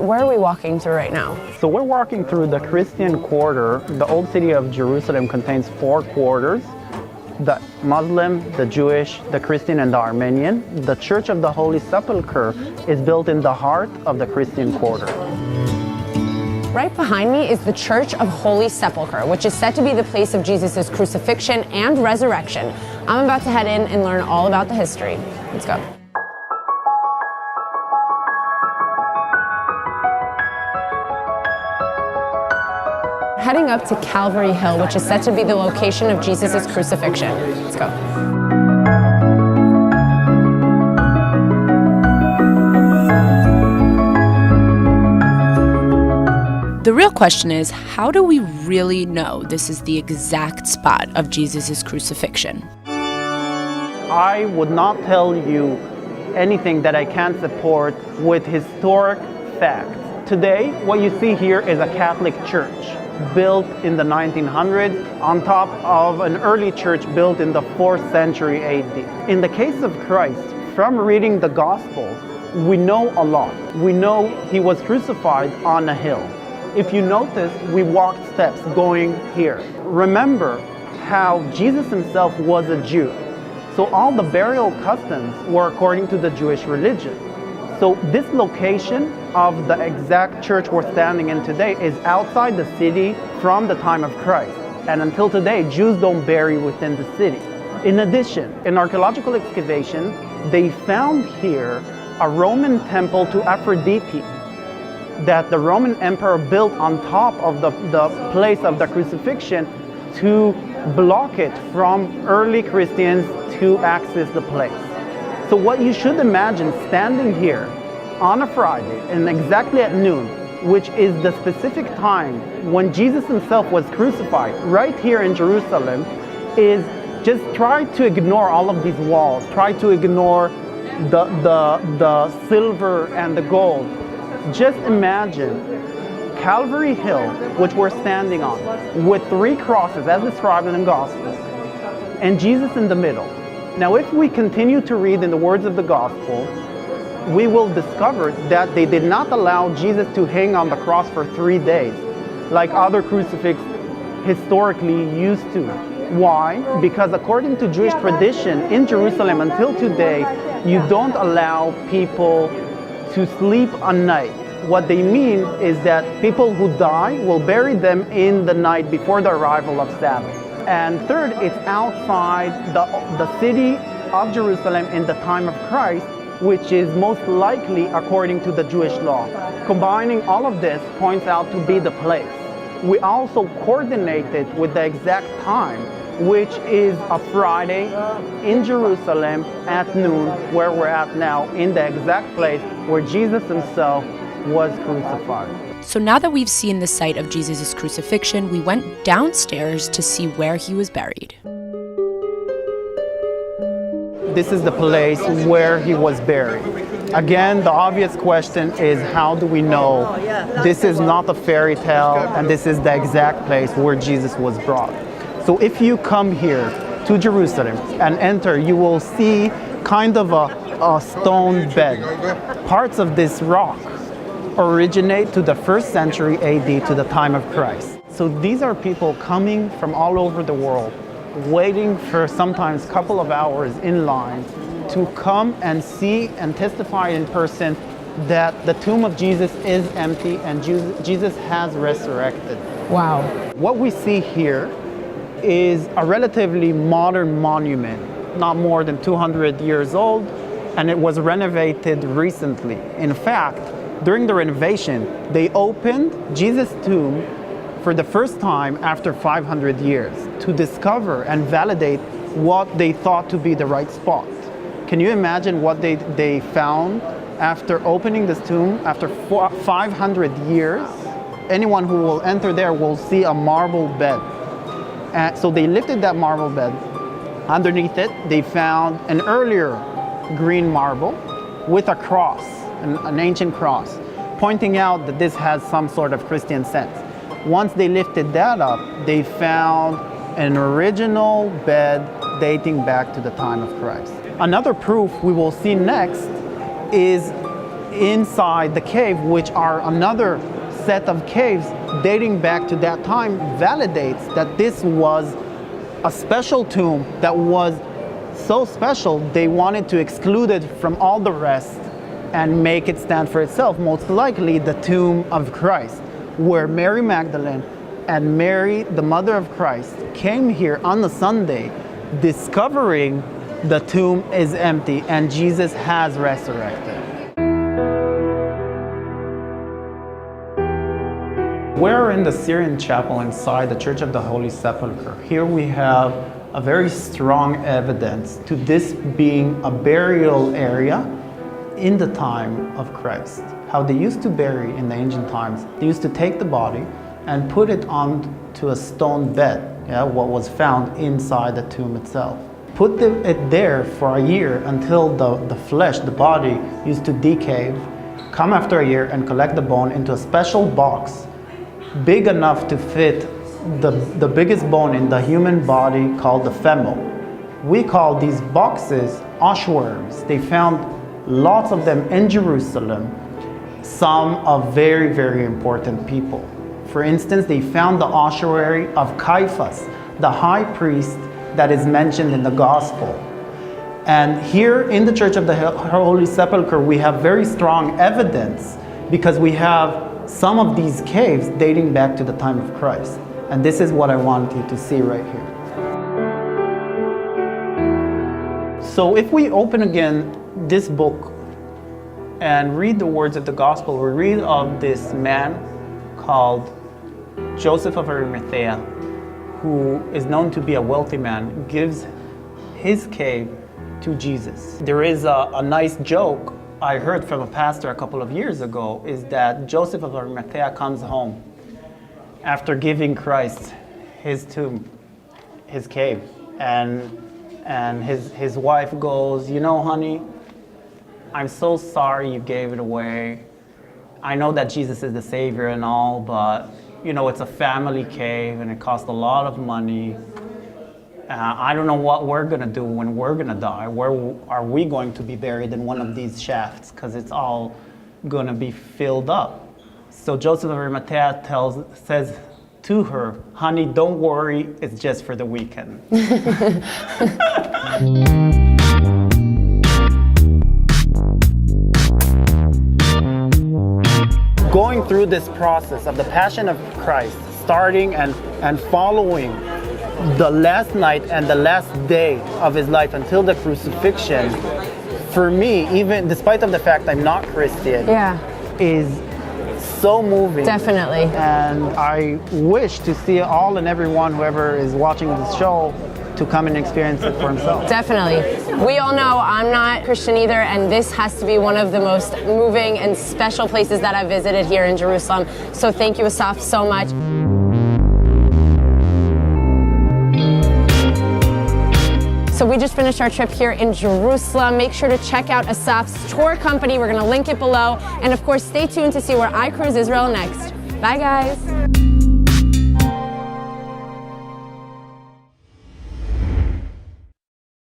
where are we walking through right now? So we're walking through the Christian quarter. The old city of Jerusalem contains 4 quarters: the Muslim, the Jewish, the Christian, and the Armenian. The Church of the Holy Sepulchre is built in the heart of the Christian quarter. Right behind me is the Church of Holy Sepulchre, which is said to be the place of Jesus' crucifixion and resurrection. I'm about to head in and learn all about the history. Let's go. Heading up to Calvary Hill, which is said to be the location of Jesus' crucifixion. Let's go. The real question is, how do we really know this is the exact spot of Jesus' crucifixion? I would not tell you anything that I can't support with historic facts. Today, what you see here is a Catholic church built in the 1900s on top of an early church built in the 4th century AD. In the case of Christ, from reading the Gospels, we know a lot. We know he was crucified on a hill. If you notice, we walked steps going here. Remember how Jesus himself was a Jew. So all the burial customs were according to the Jewish religion. So this location of the exact church we're standing in today is outside the city from the time of Christ. And until today, Jews don't bury within the city. In addition, in archaeological excavation, they found here a Roman temple to Aphrodite that the Roman emperor built on top of the place of the crucifixion to block it from early Christians to access the place. So what you should imagine standing here on a Friday and exactly at noon, which is the specific time when Jesus himself was crucified, right here in Jerusalem, is just try to ignore all of these walls, try to ignore the silver and the gold. Just imagine Calvary Hill, which we're standing on, with 3 crosses as described in the Gospels, and Jesus in the middle. Now, if we continue to read in the words of the Gospel, we will discover that they did not allow Jesus to hang on the cross for 3 days, like other crucifixes historically used to. Why? Because according to Jewish tradition in Jerusalem until today, you don't allow people to sleep a night. What they mean is that people who die will bury them in the night before the arrival of Sabbath. And third, it's outside the city of Jerusalem in the time of Christ, which is most likely according to the Jewish law. Combining all of this points out to be the place. We also coordinated with the exact time, which is a Friday in Jerusalem at noon, where we're at now, in the exact place where Jesus himself was crucified. So now that we've seen the site of Jesus' crucifixion, we went downstairs to see where he was buried. This is the place where he was buried. Again, the obvious question is, how do we know this is not a fairy tale and this is the exact place where Jesus was brought? So if you come here to Jerusalem and enter, you will see kind of a stone bed. Parts of this rock originate to the 1st century AD, to the time of Christ. So these are people coming from all over the world, waiting for sometimes a couple of hours in line to come and see and testify in person that the tomb of Jesus is empty and Jesus has resurrected. Wow. What we see here is a relatively modern monument, not more than 200 years old, and it was renovated recently. In fact, during the renovation, they opened Jesus' tomb for the first time after 500 years to discover and validate what they thought to be the right spot. Can you imagine what they found after opening this tomb after 500 years? Anyone who will enter there will see a marble bed. And so they lifted that marble bed. Underneath it, they found an earlier green marble with a cross, an ancient cross, pointing out that this has some sort of Christian sense. Once they lifted that up, they found an original bed dating back to the time of Christ. Another proof we will see next is inside the cave, which are another set of caves dating back to that time, validates that this was a special tomb that was so special they wanted to exclude it from all the rest and make it stand for itself, most likely the tomb of Christ, where Mary Magdalene and Mary, the mother of Christ, came here on the Sunday discovering the tomb is empty and Jesus has resurrected. We're in the Syrian chapel inside the Church of the Holy Sepulchre. Here we have a very strong evidence to this being a burial area in the time of Christ. How they used to bury in the ancient times, they used to take the body and put it onto a stone bed, what was found inside the tomb itself. Put it there for a year until the flesh, the body, used to decay. Come after a year and collect the bone into a special box big enough to fit the biggest bone in the human body called the femur. We call these boxes ossuaries. They found lots of them in Jerusalem, some of very, very important people. For instance, they found the ossuary of Caiaphas, the high priest that is mentioned in the gospel. And here in the Church of the Holy Sepulchre, we have very strong evidence because we have some of these caves dating back to the time of Christ. And this is what I want you to see right here. So if we open again this book and read the words of the gospel, we read of this man called Joseph of Arimathea, who is known to be a wealthy man, gives his cave to Jesus. There is a nice joke I heard from a pastor a couple of years ago, is that Joseph of Arimathea comes home after giving Christ his tomb, his cave, and his wife goes, you know, honey, I'm so sorry you gave it away. I know that Jesus is the Savior and all, but you know, it's a family cave and it costs a lot of money. I don't know what we're gonna do when we're gonna die. Where are we going to be buried in one of these shafts? Because it's all gonna be filled up. So Joseph of Arimathea says to her, honey, don't worry, it's just for the weekend. Going through this process of the Passion of Christ, starting and following the last night and the last day of his life until the crucifixion, for me, even despite of the fact I'm not Christian, is so moving. Definitely. And I wish to see all and everyone, whoever is watching this show, to come and experience it for himself. Definitely. We all know I'm not Christian either, and this has to be one of the most moving and special places that I've visited here in Jerusalem. So thank you, Asaf, so much. So we just finished our trip here in Jerusalem. Make sure to check out Asaf's tour company. We're going to link it below. And of course, stay tuned to see where I cruise Israel next. Bye, guys.